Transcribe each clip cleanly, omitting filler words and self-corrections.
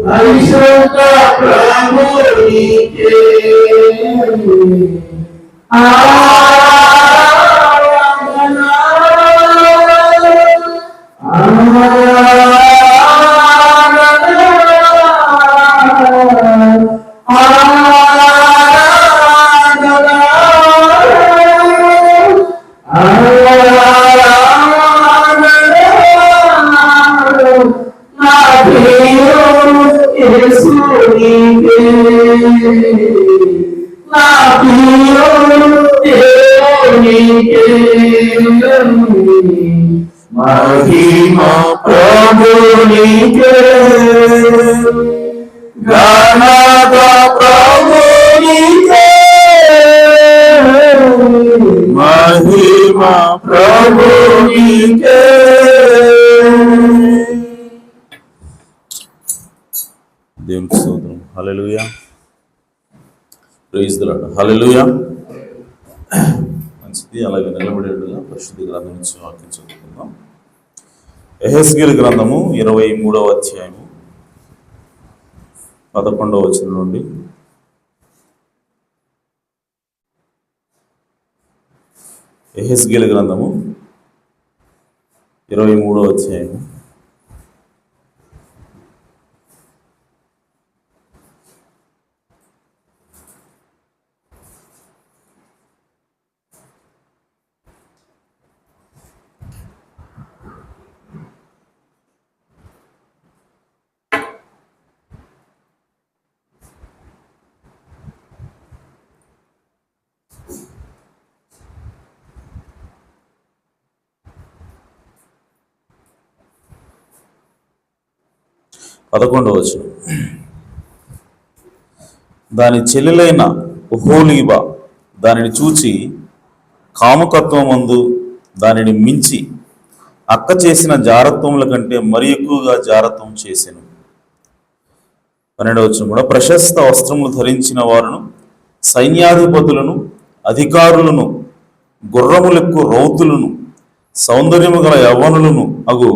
పరిశుద్ధ ప్రభునికే ఆరాధన మహిమా ప్రభునికే ఘనత ప్రభునికే మహిమా ప్రభునికే. దేవునికి స్తోత్రం. Hallelujah. Praise the lord. Hallelujah. మంచిది. అలాగే నిలబడేట్టుగా పరిశుద్ధ గ్రంథం నుంచి వాక్యం చదువుకుందాం. యెహెజ్కేలు గ్రంథము 23వ అధ్యాయము 11వ వచనం నుండి యెహెజ్కేలు గ్రంథము 23వ అధ్యాయము 11వ వచనం. దాని చెల్లెలైన ఒహోలీబా దానిని చూచి కాముకత్వమందు దానిని మించి అక్క చేసిన జారత్వముల కంటే మరి ఎక్కువగా జారత్వం చేసెను. 12వ వచనం కూడా ప్రశస్త వస్త్రములు ధరించిన వారును సైన్యాధిపతులను అధికారులను గుర్రములెక్కు రౌతులను సౌందర్యము గల యవ్వనులను అగు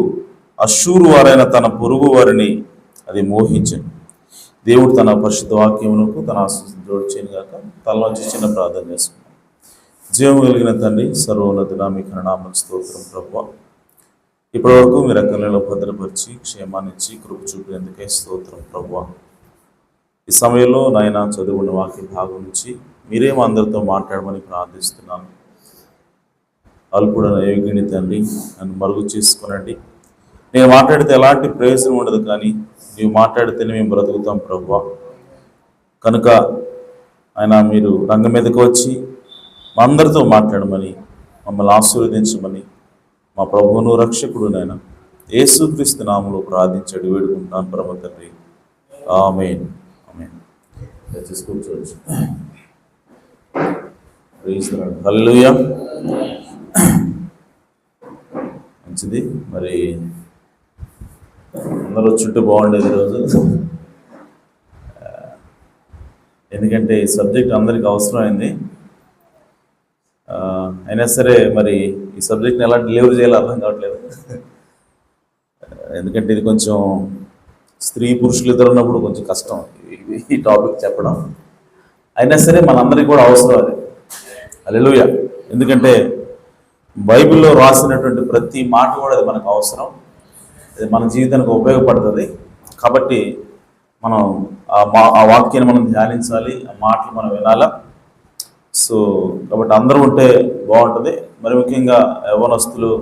అశ్షూరు వారైన తన పొరుగు వారిని అది మోహించను. దేవుడు తన పరిశుద్ధ వాక్యములకు తన ఆశీస్సులు జోడ్చేయను గాక. తలవంచి చిన్న ప్రార్థన చేసుకున్నాం. జీవము కలిగిన తండ్రి, సర్వోన్నతుడా, మీకు నామమునకు స్తోత్రం ప్రభువా. ఇప్పటి వరకు మీ రెక్కలలో భద్రపరిచి క్షేమాన్నిచ్చి కృప చూపినందుకే స్తోత్రం ప్రభువా. ఈ సమయంలో నాయన చదువుకున్న వాక్య భాగం నుంచి మీరే మా అందరితో మాట్లాడమని ప్రార్థిస్తున్నాను. అల్పుడైన యోగిని తండ్రి, నన్ను మరుగు చేసుకునండి. నేను మాట్లాడితే ఎలాంటి ప్రయోజనం ఉండదు, కానీ నీవు మాట్లాడితేనే మేము బ్రతుకుతాం ప్రభువా. కనుక ఆయన మీరు రంగం మీదకి వచ్చి మా అందరితో మాట్లాడమని, మమ్మల్ని ఆశీర్వదించమని మా ప్రభువును రక్షకుడు నాయన యేసుక్రీస్తు నామములో ప్రార్థించాడు వేడుకుంటున్నాను పరమ తండ్రి. ఆమేన్. ఆమేన్. కూర్చోవచ్చు. హల్లెలూయా. మంచిది. మరి అందరూ వచ్చుంటే బాగుండేది ఈరోజు, ఎందుకంటే ఈ సబ్జెక్ట్ అందరికి అవసరమైంది. అయినా సరే మరి ఈ సబ్జెక్ట్ని ఎలా డెలివరీ చేయాలో అర్థం కావట్లేదు. ఎందుకంటే ఇది కొంచెం స్త్రీ పురుషులు ఇద్దరు ఉన్నప్పుడు కొంచెం కష్టం ఈ టాపిక్ చెప్పడం. అయినా సరే మనందరికీ కూడా అవసరం అది. హల్లెలూయా. ఎందుకంటే బైబిల్లో రాసినటువంటి ప్రతి మాట కూడా అది మనకు అవసరం, అది మన జీవితానికి ఉపయోగపడుతుంది. కాబట్టి మనం ఆ వాక్యాన్ని మనం ధ్యానించాలి, ఆ మాటలు మనం వినాలా. సో కాబట్టి అందరూ ఉంటే బాగుంటుంది. మరి ముఖ్యంగా యవ్వనస్తులు,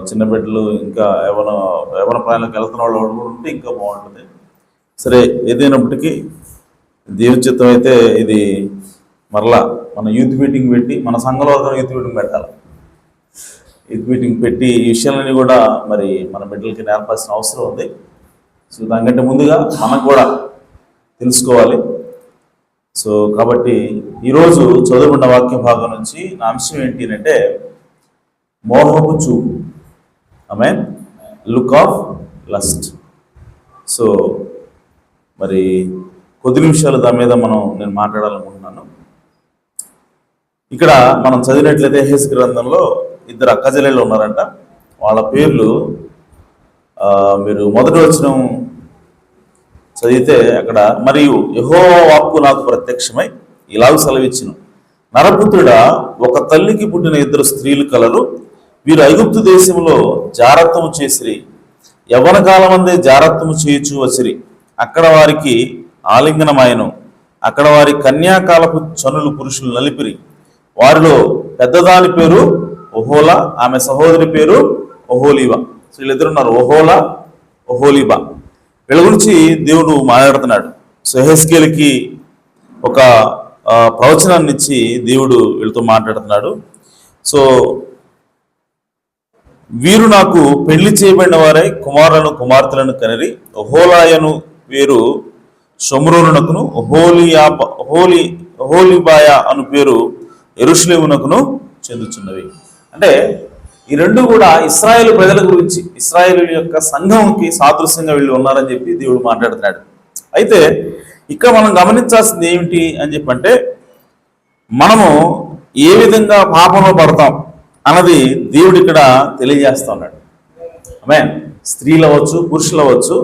చిన్న బిడ్డలు, ఇంకా యవ్వన ప్రాయంలోకి వెళ్తున్న వాళ్ళు కూడా ఉంటే ఇంకా బాగుంటుంది. సరే, ఏదైనప్పటికీ దేవుని చిత్తం అయితే ఇది మరలా మన యూత్ మీటింగ్ పెట్టి, మన సంఘంలో యూత్ మీటింగ్ పెట్టాలి. యూత్ మీటింగ్ పెట్టి ఈ విషయాలన్నీ కూడా మరి మన బిడ్డలకి నేర్పాల్సిన అవసరం ఉంది. సో దానికంటే ముందుగా మనకు కూడా తెలుసుకోవాలి. సో కాబట్టి ఈరోజు చదువుకున్న వాక్య భాగం నుంచి నా అంశం ఏంటి అంటే మోహపు చూపు. Amen. Look of lust. So మరి కొద్ది నిమిషాలు దాని మీద నేను మాట్లాడాలనుకుంటున్నాను. ఇక్కడ మనం చదివినట్లయితే యెహెజ్కేలు గ్రంథంలో ఇద్దరు అక్కజెల్లెళ్ళు ఉన్నారంట. వాళ్ళ పేర్లు మీరు మొదటి వచనం చదివితే అక్కడ, మరియు యెహోవా వాక్కు నాకు ప్రత్యక్షమై ఇలాగ సెలవిచ్చును, నరపుత్రుడా, ఒక తల్లికి పుట్టిన 2 స్త్రీలు కలరు. వీరు ఐగుప్తు దేశంలో జారత్వము చేసిరి, యవ్వన కాలమందే జారత్వము చేయుచు వచ్చిరి. అక్కడ వారికి ఆలింగనమాయను, అక్కడ వారి కన్యాకాలపు చనులు పురుషులు నలిపిరి. వారిలో పెద్దదాని పేరు ఒహోలా, ఆమె సహోదరి పేరు ఒహోలీబా. సో వీళ్ళిద్దరున్నారు, ఒహోలా, ఒహోలీబా. వీళ్ళ గురించి దేవుడు మాట్లాడుతున్నాడు. సో యెహెజ్కేలుకి ఒక ప్రవచనాన్ని ఇచ్చి దేవుడు వీళ్ళతో మాట్లాడుతున్నాడు. సో వీరు నాకు పెళ్లి చేయబడిన వారై కుమారులను కుమార్తెలను కనిరి. ఒహోలాయను పేరు షోమ్రోనునకును, ఒహోలీబాయ అను పేరు యెరూషలేమునకును చెందుచున్నవి. అంటే ఈ రెండు కూడా ఇశ్రాయేలు ప్రజల గురించి, ఇశ్రాయేలు యొక్క సంఘంకి సాదృశ్యంగా వీళ్ళు ఉన్నారని చెప్పి దేవుడు మాట్లాడుతున్నాడు. అయితే ఇక్కడ మనం గమనించాల్సింది ఏమిటి అని చెప్పంటే, మనము ఏ విధంగా పాపంలో పడతాం అన్నది దేవుడు ఇక్కడ తెలియజేస్తా ఉన్నాడు. ఆమేన్. స్త్రీలు అవ్వచ్చు, పురుషులు అవ్వచ్చు,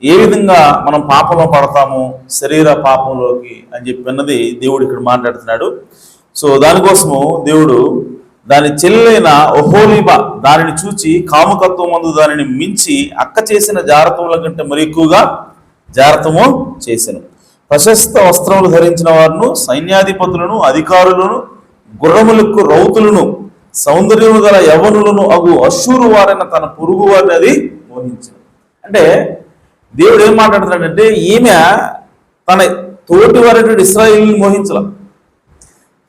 ఏ విధంగా మనం పాపంలో పడతాము, శరీర పాపంలోకి అని చెప్పినది దేవుడు ఇక్కడ మాట్లాడుతున్నాడు. సో దానికోసము దేవుడు దాని చెల్లెలైన ఒహోలీబా దానిని చూచి కాముకత్వం మందు దానిని మించి అక్క చేసిన జారత్వముల కంటే మరి ఎక్కువగా జారత్వము చేసెను. ప్రశస్త వస్త్రములు ధరించిన వారును, సైన్యాధిపతులను, అధికారులను, గుర్రములకు రౌతులను, సౌందర్యము గల యవ్వనులను అగు అశ్షూరు వారైన తన పొరుగు వారిని అది మోహించింది. అంటే దేవుడు ఏం మాట్లాడుతున్నాడంటే, ఈమె తన తోటి వారైనటువంటి ఇశ్రాయేలుని మోహించాల,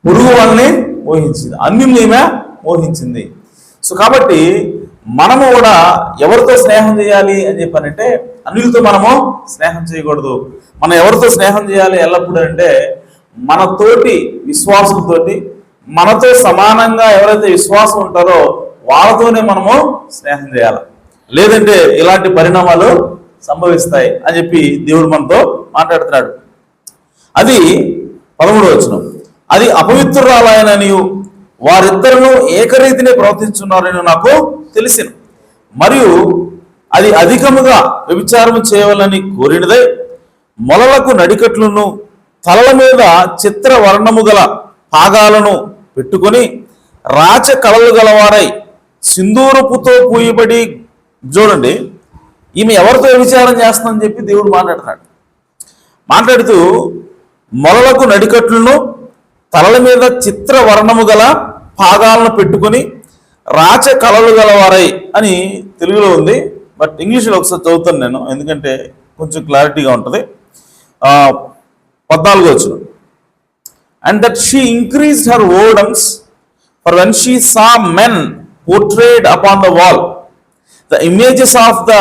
పొరుగు వాళ్ళని మోహించింది, అన్యుల్ని ఈమె మోహించింది. సో కాబట్టి మనము కూడా ఎవరితో స్నేహం చేయాలి అని చెప్పానంటే, అన్యులతో మనము స్నేహం చేయకూడదు. మనం ఎవరితో స్నేహం చేయాలి ఎల్లప్పుడూ అంటే, మన తోటి విశ్వాసంతోటి, మనతో సమానంగా ఎవరైతే విశ్వాసం ఉంటారో వాళ్ళతోనే మనము స్నేహం చేయాలి. లేదంటే ఇలాంటి పరిణామాలు సంభవిస్తాయి అని చెప్పి దేవుడు మనతో మాట్లాడుతున్నాడు. అది 13వ వచనం. అది అపవిత్రురాలైననియు వారిద్దరూ ఏకరీతిని ప్రవర్తించున్నారని నాకు తెలిసిన, మరియు అది అధికముగా వ్యభిచారము చేయవాలని కోరినదై మొలలకు నడికట్లను, తలల మీద చిత్ర వర్ణము గల పాగాలను పెట్టుకొని రాచ కళలు గలవారై సింధూరపుతో పూయబడి, చూడండి ఈమె ఎవరితో వ్యభిచారం చేస్తుందని చెప్పి దేవుడు మాట్లాడుతూ మొలలకు నడికట్లను, తలల మీద చిత్ర వర్ణము గల పాగాలను పెట్టుకొని రాచ కళలు గలవారై అని తెలుగులో ఉంది. బట్ ఇంగ్లీష్లో ఒకసారి చదువుతాను నేను, ఎందుకంటే కొంచెం క్లారిటీగా ఉంటుంది. 14వ వచనం. And that she increased her whoredoms, for when she saw men portrayed upon the wall, the images of the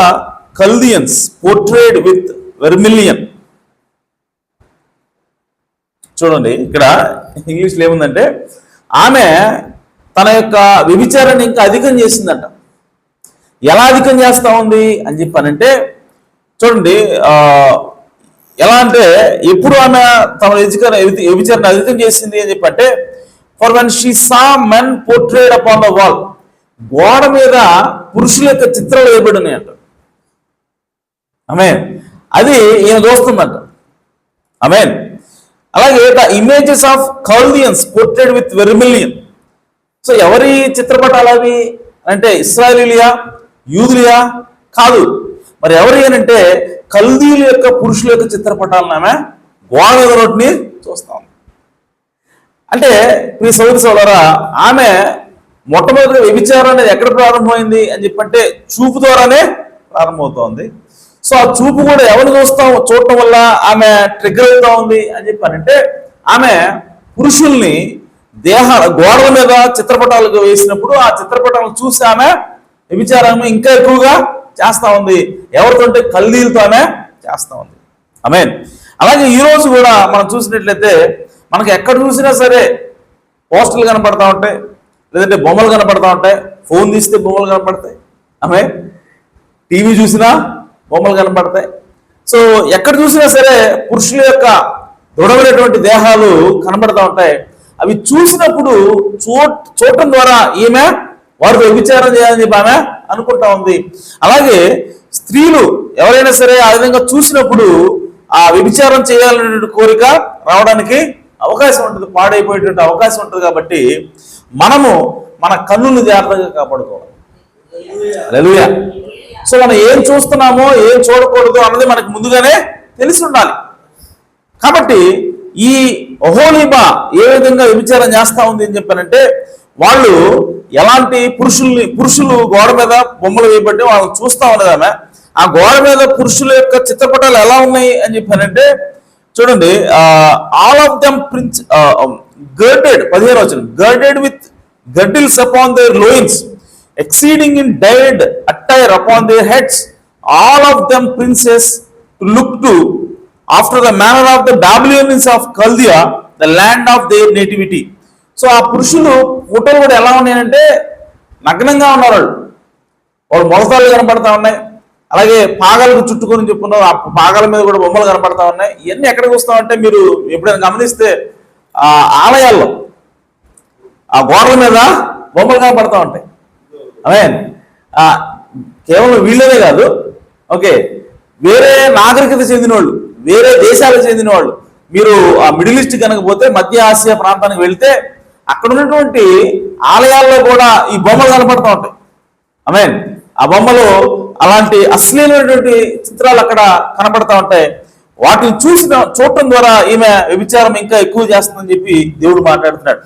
Chaldeans portrayed with vermilion. చూడండి ఇక్కడ ఇంగ్లీష్లో ఏముందంటే, ఆమె తన యొక్క వ్యభిచారాన్ని ఇంకా అధికం చేసిందంట. ఎలా అధికం చేస్తా ఉంది అని చెప్పానంటే, చూడండి ఎలా అంటే, ఎప్పుడు ఆమె తన వ్యభిచారాన్ని అధికం చేసింది అని చెప్పంటే, for when she saw men portrayed upon the wall, గోడ మీద పురుషుల యొక్క చిత్రాలు వేయబడి ఉన్నాయంట. ఆమేన్. అది ఈయన చూస్తుందంట. ఆమేన్. అలాగే the images of కల్దియన్స్ portrayed with vermilion. So ఎవరి చిత్రపటాలు అవి అంటే, ఇశ్రాయేలీయా, యూదులియా? కాదు. మరి ఎవరి అంటే కల్దీయుల యొక్క పురుషుల యొక్క చిత్రపటాలను ఆమె గోడ ఎదురొట్టిని చూస్తాం. అంటే మీ సోదరి సోదరా, ఆమె మొట్టమొదటి వ్యభిచారం అనేది ఎక్కడ ప్రారంభమైంది అని చెప్పంటే చూపు ద్వారానే ప్రారంభమవుతోంది. సో ఆ చూపు కూడా ఎవరిని చూడటం వల్ల ఆమె ట్రిగ్గర్ అవుతా ఉంది అని చెప్పానంటే, ఆమె పురుషుల్ని గోడల మీద చిత్రపటాలకు వేసినప్పుడు ఆ చిత్రపటాలను చూసి ఆమె వ్యభిచారాన్ని ఇంకా ఎక్కువగా చేస్తా ఉంది. ఎవరితో అంటే కల్దీలతో ఆమె చేస్తా ఉంది. ఆమేన్. అలాగే ఈ రోజు కూడా మనం చూసినట్లయితే, మనకు ఎక్కడ చూసినా సరే పోస్టర్లు కనపడతా ఉంటాయి, లేదంటే బొమ్మలు కనపడతా ఉంటాయి. ఫోన్ తీస్తే బొమ్మలు కనపడతాయి. ఆమె టీవీ చూసినా బొమ్మలు కనపడతాయి. సో ఎక్కడ చూసినా సరే పురుషుల యొక్క దృఢమైనటువంటి దేహాలు కనబడతా ఉంటాయి. అవి చూసినప్పుడు చూడటం ద్వారా ఈమె వారితో వ్యభిచారం చేయాలని చెప్పి ఆమె అనుకుంటా ఉంది. అలాగే స్త్రీలు ఎవరైనా సరే ఆ విధంగా చూసినప్పుడు ఆ వ్యభిచారం చేయాలనే కోరిక రావడానికి అవకాశం ఉంటుంది, పాడైపోయేటువంటి అవకాశం ఉంటుంది. కాబట్టి మనము మన కన్నులు జాగ్రత్తగా కాపాడుకోవాలి. హల్లెలూయా. సో మనం ఏం చూస్తున్నామో ఏం చూడకూడదు అన్నది మనకు ముందుగానే తెలిసి ఉండాలి. కాబట్టి ఈ ఒహోలీబా ఏ విధంగా వ్యభిచారం చేస్తా ఉంది అని చెప్పానంటే, వాళ్ళు ఎలాంటి పురుషులు గోడ మీద బొమ్మలు వేయబట్టి వాళ్ళని చూస్తా ఉన్నది ఆమె. ఆ గోడ మీద పురుషుల యొక్క చిత్రపటాలు ఎలా ఉన్నాయి అని చెప్పానంటే, చూడండి, ఆల్ ఆఫ్ దెమ్ ప్రిన్స్ గర్డెడ్, 15వ వచనం, గర్డెడ్ with girdles upon their loins, exceeding in dyed attire upon their heads, all of them princes to look to, after the manner of the Babylonians of Chaldea, the land of their nativity. So ఆ పురుషులు ఫోటోలు కూడా ఎలా ఉన్నాయంటే నగ్నంగా ఉన్నారు. వాళ్ళు మొలతాళ్ళు కనపడతా ఉన్నాయి, అలాగే పాగాలకు చుట్టుకొని చెప్పుకున్నారు, ఆ పాగాల మీద కూడా బొమ్మలు కనపడతా ఉన్నాయి. ఇవన్నీ ఎక్కడికి వస్తామంటే, మీరు ఎప్పుడైనా గమనిస్తే ఆ ఆలయాల్లో ఆ గోడల మీద బొమ్మలు కనపడతా ఉంటాయి. కేవలం వీళ్ళనే కాదు, ఓకే, వేరే నాగరికత చెందిన వాళ్ళు, వేరే దేశాలకు చెందిన వాళ్ళు, మీరు ఆ మిడిల్ ఈస్ట్ కనుక పోతే, మధ్య ఆసియా ప్రాంతానికి వెళ్తే అక్కడ ఉన్నటువంటి ఆలయాల్లో కూడా ఈ బొమ్మలు కనపడతా ఉంటాయి. ఆ బొమ్మలు అలాంటి అశ్లీలమైనటువంటి చిత్రాలు అక్కడ కనపడతా ఉంటాయి. వాటిని చూడటం ద్వారా ఈమె వ్యభిచారం ఇంకా ఎక్కువ చేస్తుందని చెప్పి దేవుడు మాట్లాడుతున్నాడు.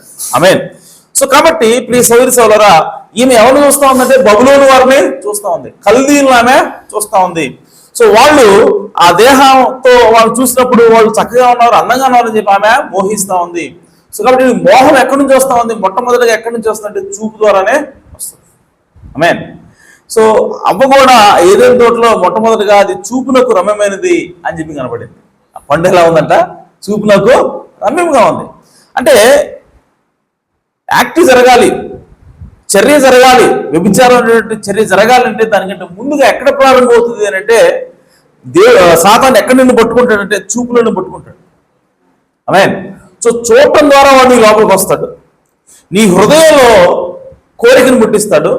సో కాబట్టి ప్రియ సోదరి సోదరులారా, ఈమె ఎవరు చూస్తా ఉందంటే బబులోను వారిని చూస్తా ఉంది, కల్దీయులను ఆమె చూస్తా ఉంది. సో వాళ్ళు ఆ దేహంతో వాళ్ళు చూసినప్పుడు వాళ్ళు చక్కగా ఉన్నారు, అందంగా ఉన్నారని చెప్పి ఆమె మోహిస్తా ఉంది. సో కాబట్టి మోహం ఎక్కడి నుంచి వస్తా ఉంది? మొట్టమొదటిగా ఎక్కడి నుంచి వస్తుందంటే చూపు ద్వారానే వస్తుంది. సో అవ్వ కూడా ఏదైనా తోటలో మొట్టమొదటిగా అది చూపునకు రమ్యమైనది అని చెప్పి కనబడింది. ఆ పండు ఎలా ఉందంట? చూపునకు రమ్యంగా ఉంది. అంటే యాక్ట్ జరగాలి, చర్య జరగాలి, వ్యభిచారం చర్య జరగాలంటే దానికంటే ముందుగా ఎక్కడ ప్రారంభమవుతుంది అని అంటే, సాతాను ఎక్కడ నిన్ను పట్టుకుంటాడంటే చూపులను పట్టుకుంటాడు. సో చూడటం ద్వారా వాడు నీ లోపలికి వస్తాడు, నీ హృదయంలో కోరికను పుట్టిస్తాడు.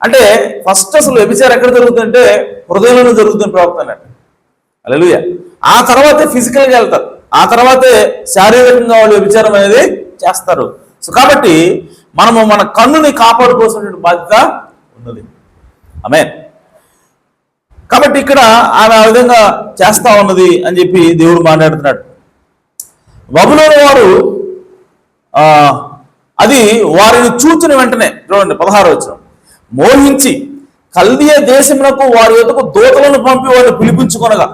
అంటే ఫస్ట్ అసలు వ్యభిచారం ఎక్కడ జరుగుతుందంటే హృదయంలోనే జరుగుతుంది ప్రవక్త అన్నట్టు. హల్లెలూయా. ఆ తర్వాతే ఫిజికల్గా వెళ్తారు, ఆ తర్వాతే శారీరకంగా వాళ్ళు వ్యభిచారం అనేది చేస్తారు. సో కాబట్టి మనము మన కన్నుని కాపాడుకోవాల్సినటువంటి బాధ్యత ఉన్నది. కాబట్టి ఇక్కడ ఆమె ఆ విధంగా చేస్తా ఉన్నది అని చెప్పి దేవుడు మాట్లాడుతున్నాడు. బబులోను వారు అది వారిని చూచిన వెంటనే, చూడండి 16వ వచనం, మోహించి కల్దీయ దేశమునకు వారి యొద్దకు దూతలను పంపి వారిని పిలిపించుకొనగా.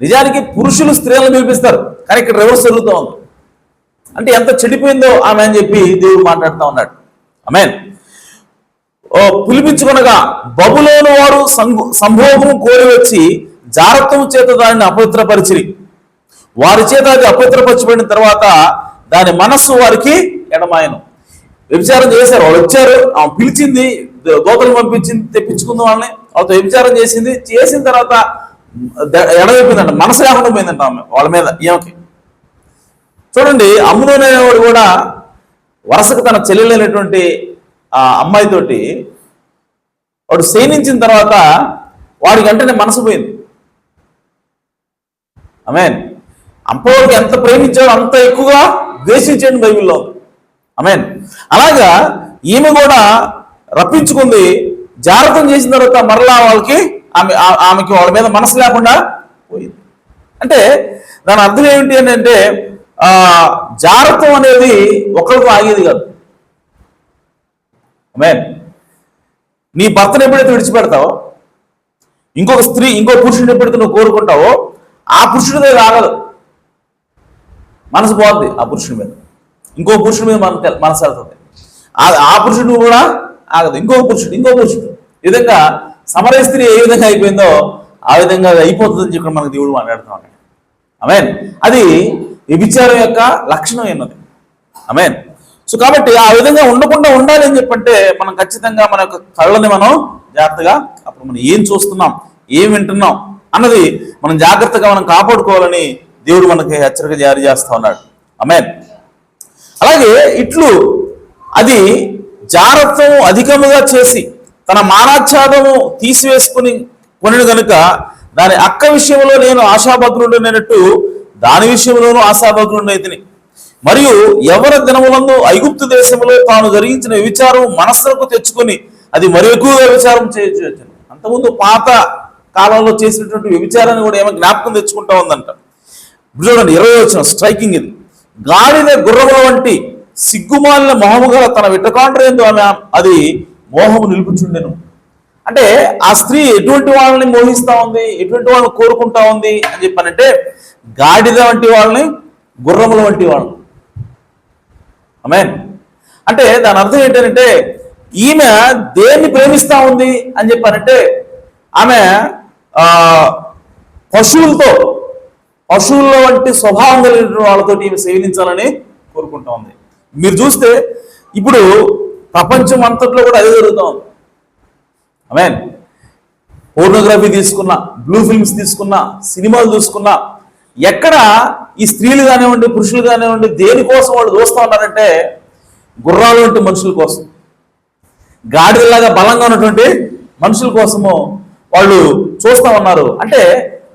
నిజానికి పురుషులు స్త్రీలను పిలిపిస్తారు, కానీ ఇక్కడ రివర్స్ జరుగుతూ ఉంది. అంటే ఎంత చెడిపోయిందో ఆమె అని చెప్పి దేవుడు మాట్లాడుతూ ఉన్నాడు. పిలిపించుకొనగా బబులోను వారు సంభోగము కోరి వచ్చి జారత్వము చేత దానిని అపవిత్రపరిచిరి. వారి చేత అది అపవిత్రపరచబడిన తర్వాత దాని మనస్సు వారికి ఎడమాయను. వ్యభిచారం చేశారు, వాళ్ళు వచ్చారు, ఆమె పిలిచింది, దోతలు పంపించింది, తెప్పించుకుందాం వాళ్ళని, వాళ్ళతో వ్యభిచారం చేసిన తర్వాత ఎడవైపోయిందంట, మనసు లేకుండా పోయిందంట ఆమె వాళ్ళ మీద. ఈమెకి చూడండి, అమ్మునోన్ అనేవాడు కూడా వరుసకు తన చెల్లెలైనటువంటి ఆ అమ్మాయితోటి వాడు సేనించిన తర్వాత వాడికి వెంటనే మనసు పోయింది. అమ్మవాడికి ఎంత ప్రేమించాడో అంత ఎక్కువగా ద్వేషించాడు బైబిల్లో. అలాగా ఈమె కూడా రప్పించుకుంది, జాగ్రత్త చేసిన తర్వాత మరలా ఆమెకి వాళ్ళ మీద మనసు లేకుండా పోయింది. అంటే దాని అర్థం ఏమిటి అని అంటే, జాగ్రత్తం అనేది ఒకరికి ఆగేది కాదు. నీ భర్తను ఎప్పుడైతే విడిచిపెడతావో, ఇంకో పురుషుడిని ఎప్పుడైతే నువ్వు కోరుకుంటావో, ఆ పురుషుడి దగ్గర ఆగదు, మనసు పోద్ది ఆ పురుషుడి మీద, ఇంకో పురుషుడి మీద మనసు వెళ్తుంది. ఆ పురుషుడు కూడా ఆగదు, ఇంకో పురుషుడు. ఈ విధంగా సమరయ స్త్రీ ఏ విధంగా అయిపోయిందో ఆ విధంగా అయిపోతుందని చెప్పి మనకు దేవుడు మాట్లాడుతూ ఉన్నాడు. అది వ్యభిచారం యొక్క లక్షణం ఎన్నది. సో కాబట్టి ఆ విధంగా ఉండకుండా ఉండాలి అని చెప్పంటే మనం ఖచ్చితంగా మన యొక్క కళ్ళని మనం జాగ్రత్తగా, అప్పుడు మనం ఏం చూస్తున్నాం, ఏం వింటున్నాం అన్నది మనం జాగ్రత్తగా మనం కాపాడుకోవాలని దేవుడు మనకి హెచ్చరిక జారీ చేస్తూ ఉన్నాడు. అలాగే ఇట్లు అది జాగ్రత్తం అధికముగా చేసి తన మానాచ్ఛాదము తీసివేసుకుని కొనిను గనుక దాని అక్క విషయంలో నేను ఆశాభద్రుడైనట్టు దాని విషయంలోనూ ఆశాభద్రుడైతిని. మరియు ఎవరి దినములందు ఐగుప్తు దేశంలో తాను జరిగించిన విచారం మనస్సుకు తెచ్చుకొని అది మరి ఎక్కువగా విచారం చేయొచ్చు. అంతకుముందు పాత కాలంలో చేసినటువంటి వ్యభిచారాన్ని కూడా ఏమో జ్ఞాపకం తెచ్చుకుంటా ఉందంట. చూడండి 20వ వచనం, స్ట్రైకింగ్ ఇది. గాడిద గుర్రముల వంటి సిగ్గుమాలిన మొహము గల తన విట్టకాండ్రేందు ఆమె అది మోహము నిలుపుచుండెను. అంటే ఆ స్త్రీ ఎటువంటి వాళ్ళని మోహిస్తా ఉంది, ఎటువంటి వాళ్ళని కోరుకుంటా ఉంది అని చెప్పానంటే గాడిద వంటి వాళ్ళని, గుర్రముల వంటి వాళ్ళని. ఆమేన్. అంటే దాని అర్థం ఏంటంటే ఈమె దేన్ని ప్రేమిస్తా ఉంది అని చెప్పానంటే ఆమె పశువుల వంటి స్వభావం కలిగిన వాళ్ళతో ఈమె సేవించాలని కోరుకుంటా ఉంది. మీరు చూస్తే ఇప్పుడు ప్రపంచం అంతట్లో కూడా అదే జరుగుతూ ఉంది. ఆమేన్. పోర్నోగ్రఫీ తీసుకున్నా, బ్లూ ఫిల్మ్స్ తీసుకున్నా, సినిమాలు చూసుకున్నా, ఎక్కడ ఈ స్త్రీలు కానివ్వండి, పురుషులు కానివ్వండి దేనికోసం వాళ్ళు చూస్తూ ఉన్నారంటే గుర్రాలు వంటి మనుషుల కోసం, గాడిదలాగా బలంగా ఉన్నటువంటి మనుషుల కోసము వాళ్ళు చూస్తూ ఉన్నారు. అంటే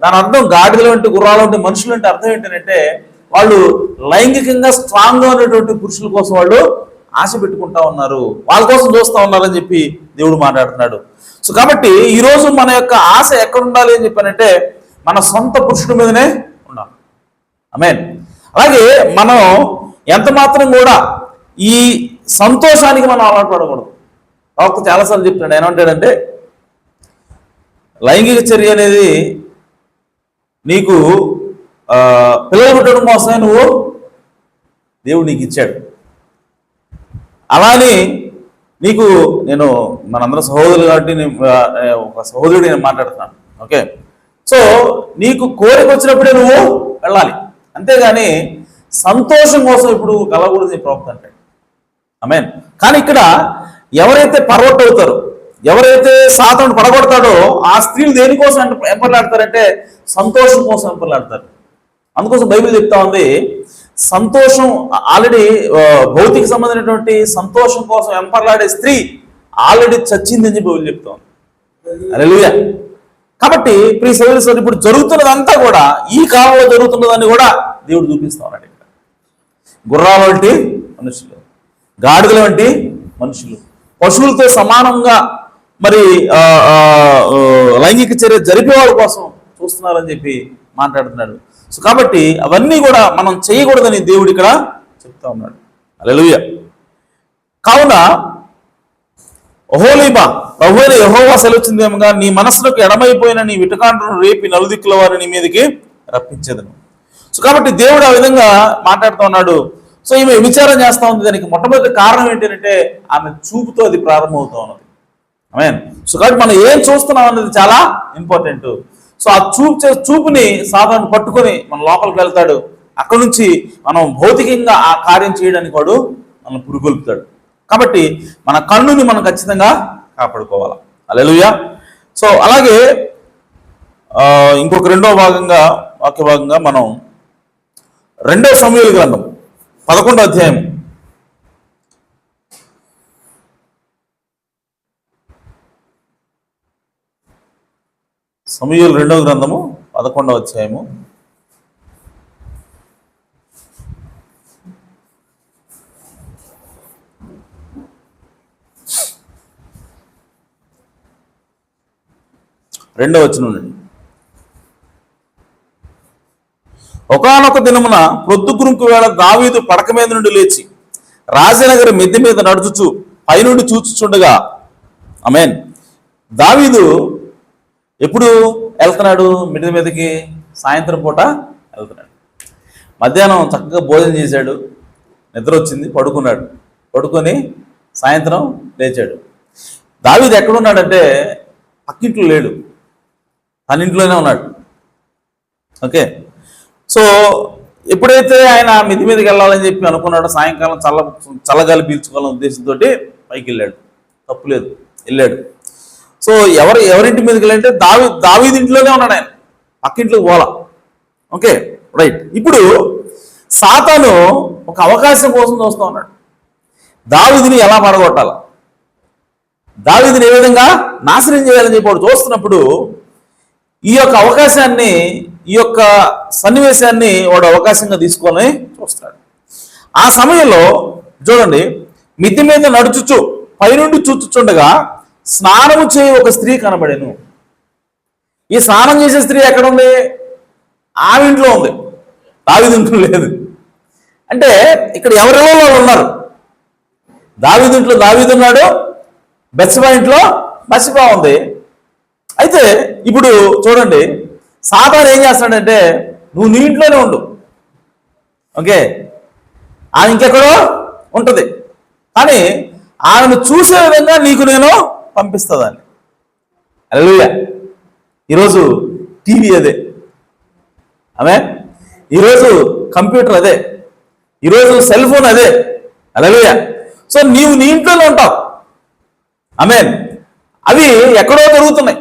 దాని అర్థం గాడిదలు వంటి గుర్రాలు వంటి మనుషులు అంటే అర్థం ఏంటంటే వాళ్ళు లైంగికంగా స్ట్రాంగ్గా ఉన్నటువంటి పురుషుల కోసం వాళ్ళు ఆశ పెట్టుకుంటా ఉన్నారు, వాళ్ళ కోసం చూస్తూ ఉన్నారని చెప్పి దేవుడు మాట్లాడుతున్నాడు. సో కాబట్టి ఈరోజు మన యొక్క ఆశ ఎక్కడ ఉండాలి అని చెప్పానంటే మన సొంత పురుషుడి మీదనే ఉండాలి. ఆమేన్. అలాగే మనం ఎంత మాత్రం కూడా ఈ సంతోషానికి మనం అలవాటు పడకూడదు. డాక్టర్ చాలాసార్లు చెప్తున్నాడు, ఏమంటాడంటే లైంగిక చర్య అనేది నీకు పిల్లలు పుట్టడం కోసమే దేవుడు నీకు ఇచ్చాడు. అలానే నీకు నేను మనందరం సహోదరులు కాబట్టి ఒక సహోదరుడు నేను మాట్లాడుతున్నాను. ఓకే, సో నీకు కోరిక వచ్చినప్పుడే నువ్వు వెళ్ళాలి, అంతేగాని సంతోషం కోసం ఇప్పుడు కలగకూడదు నీ ప్రవక్త అంటే. ఆమేన్. కానీ ఇక్కడ ఎవరైతే పర్వట్ అవుతారో, ఎవరైతే సాతాను పడగొడతాడో ఆ స్త్రీలు దేనికోసం ఎంపర్లాడతారంటే సంతోషం కోసం ఎంపర్లాడతారు. అందుకోసం బైబిల్ చెప్తా ఉంది, సంతోషం ఆల్రెడీ భౌతిక సంబంధమైనటువంటి సంతోషం కోసం ఎంపర్లాడే స్త్రీ ఆల్రెడీ చచ్చిందని చెప్పి బైబిల్ చెప్తా ఉంది. హల్లెలూయా. కాబట్టి ప్రియ సహోదరులు, ఇప్పుడు జరుగుతున్నదంతా కూడా ఈ కాలంలో జరుగుతున్నదాన్ని కూడా దేవుడు చూపిస్తా ఉన్నాడు. ఇక్కడ గుర్రాల వంటి మనుషులు, గాడిదల వంటి మనుషులు, పశువులతో సమానంగా మరి లైంగిక చర్య జరిపే వాళ్ళ కోసం చూస్తున్నారని చెప్పి మాట్లాడుతున్నాడు. సో కాబట్టి అవన్నీ కూడా మనం చేయకూడదని దేవుడు ఇక్కడ చెప్తా ఉన్నాడు. హల్లెలూయా. కావున ఓహోలీబా, ప్రభువైన యెహోవా సెలవుచ్చిందేమగా, నీ మనసులకు ఎడమైపోయిన నీ విటకాండ్రును రేపి నలుదిక్కుల వారు నీ మీదకి రప్పించేదను. సో కాబట్టి దేవుడు ఆ విధంగా మాట్లాడుతూ ఉన్నాడు. సో ఈమె విచారం చేస్తూ ఉంది. దానికి మొట్టమొదటి కారణం ఏంటంటే ఆమె చూపుతో అది ప్రారంభమవుతూ ఉన్నది. ఆమేన్. సో కాబట్టి మనం ఏం చూస్తున్నాం అనేది చాలా ఇంపార్టెంట్. సో ఆ చూపుని సాధారణ పట్టుకొని మన లోపలికి వెళ్తాడు. అక్కడ నుంచి మనం భౌతికంగా ఆ కార్యం చేయడానికి వాడు మనం పురుగొల్పుతాడు. కాబట్టి మన కన్నుని మనం ఖచ్చితంగా కాపాడుకోవాలి. హల్లెలూయా. సో అలాగే ఇంకొక వాక్య భాగంగా మనం 2వ సమూయేలు గ్రంథం 11వ అధ్యాయం 2వ గ్రంథము 11వ అధ్యాయము 2వ వచనం నుండి. ఒకానొక దినమున ప్రొద్దుగురుంకు వేళ దావీదు పడక మీద నుండి లేచి రాజనగరి మిద్దె మీద నడుచుచు పైనుండి చూచుచుండగా, ఆమేన్, దావీదు ఎప్పుడు వెళ్తున్నాడు మిద్దె మీదకి? సాయంత్రం పూట వెళ్తున్నాడు. మధ్యాహ్నం చక్కగా భోజనం చేశాడు, నిద్ర వచ్చింది, పడుకున్నాడు. పడుకొని సాయంత్రం లేచాడు. దావీదు ఎక్కడున్నాడంటే పక్కింట్లో లేడు, తన ఇంట్లోనే ఉన్నాడు. ఓకే, సో ఎప్పుడైతే ఆయన మిద్ది మీదకి వెళ్ళాలని చెప్పి అనుకున్నాడో, సాయంకాలం చల్లగాలి పీల్చుకోవాలనే ఉద్దేశంతో పైకి వెళ్ళాడు. తప్పులేదు, వెళ్ళాడు. సో ఎవరింటి మీదకి వెళ్ళాలంటే దావీదు ఇంట్లోనే ఉన్నాడు, ఆయన పక్కింట్లోకి పోలా. Okay, right. ఇప్పుడు సాతాను ఒక అవకాశం కోసం చూస్తూ ఉన్నాడు, దావీదుని ఎలా పడగొట్టాల. దావీదుని ఏ విధంగా నాశనం చేయాలని చెప్పి వాడు చూస్తున్నప్పుడు ఈ యొక్క అవకాశాన్ని, ఈ యొక్క సన్నివేశాన్ని వాడు అవకాశంగా తీసుకొని చూస్తాడు. ఆ సమయంలో చూడండి, మిద్ది మీద నడుచుచు పైనుండి చూచుచుండగా స్నానము చేయి ఒక స్త్రీ కనబడెను. ఈ స్నానం చేసే స్త్రీ ఎక్కడ ఉంది? ఆమె ఇంట్లో ఉంది, దావీదు ఇంట్లో లేదు. అంటే ఇక్కడ ఎవరెవరో వాళ్ళు ఉన్నారు. దావీదు ఇంట్లో దావీదు ఉన్నాడు, బెత్షెబా ఇంట్లో బెత్షెబా ఉంది. అయితే ఇప్పుడు చూడండి, సాతాను ఏం చేస్తాడంటే, నువ్వు నీ ఇంట్లోనే ఉండు, ఓకే, ఆమె ఇంకెక్కడో ఉంటుంది, కానీ ఆమెను చూసే విధంగా నీకు నేను పంపిస్తుందని. హల్లెలూయా. ఈరోజు టీవీ అదే, ఆమె ఈరోజు కంప్యూటర్ అదే, ఈరోజు సెల్ ఫోన్ అదే. హల్లెలూయా. సో నీవు నీ ఇంట్లోనే ఉంటావు. ఆమేన్. అవి ఎక్కడో జరుగుతున్నాయి.